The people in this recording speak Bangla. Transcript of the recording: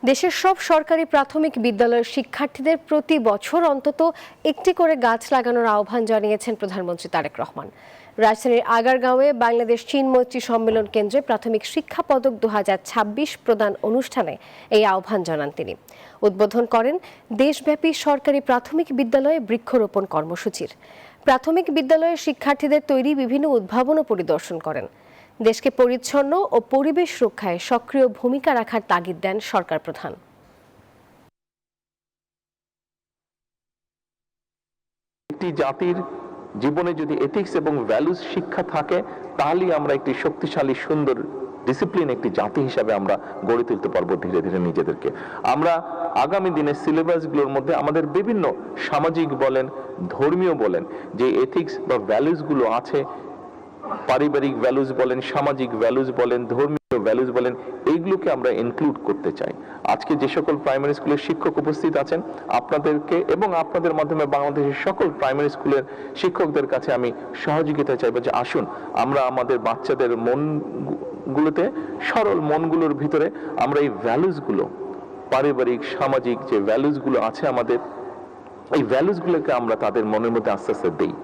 দেশের সব সরকারি প্রাথমিক বিদ্যালয়ের শিক্ষার্থীদের প্রতি বছর অন্তত একটি করে গাছ লাগানোর আহ্বান জানিয়েছেন প্রধানমন্ত্রী তারেক রহমান। রাজধানীর আগারগাঁওয়ে বাংলাদেশ চীন মৈত্রী সম্মেলন কেন্দ্রে প্রাথমিক শিক্ষা পদক 2026 প্রদান অনুষ্ঠানে এই আহ্বান জানান তিনি। উদ্বোধন করেন দেশব্যাপী সরকারি প্রাথমিক বিদ্যালয়ে বৃক্ষরোপণ কর্মসূচির। প্রাথমিক বিদ্যালয়ের শিক্ষার্থীদের তৈরি বিভিন্ন উদ্ভাবনও পরিদর্শন করেন। দেশকে পরিচ্ছন্ন ও পরিবেশ রক্ষায় সক্রিয় ভূমিকা রাখার তাগিদ দেন সরকার প্রধান। একটি জাতির জীবনে যদি এথিক্স এবং ভ্যালুস শিক্ষা থাকে, তাহলেই আমরা একটি শক্তিশালী সুন্দর ডিসিপ্লিন একটি জাতি হিসাবে আমরা গড়ে তুলতে পারবো ধীরে ধীরে নিজেদেরকে। আমরা আগামী দিনের সিলেবাসগুলোর মধ্যে আমাদের বিভিন্ন সামাজিক বলেন, ধর্মীয় বলেন, যে এথিক্স বা ভ্যালুসগুলো আছে, পারিবারিক ভ্যালুস বলেন, সামাজিক ভ্যালুস বলেন, ধর্মীয় ভ্যালুস বলেন, এইগুলোকে আমরা ইনক্লুড করতে চাই। আজকে যে সকল প্রাইমারি স্কুলের শিক্ষক উপস্থিত আছেন, আপনাদেরকে এবং আপনাদের মাধ্যমে বাংলাদেশের সকল প্রাইমারি স্কুলের শিক্ষকদের কাছে আমি সহযোগিতা চাইবো যে আসুন আমরা আমাদের বাচ্চাদের মনগুলোতে, সরল মনগুলোর ভিতরে আমরা এই ভ্যালুসগুলো, পারিবারিক সামাজিক যে ভ্যালুসগুলো আছে আমাদের, এই ভ্যালুসগুলোকে আমরা তাদের মনের মধ্যে আস্তে আস্তে দেই।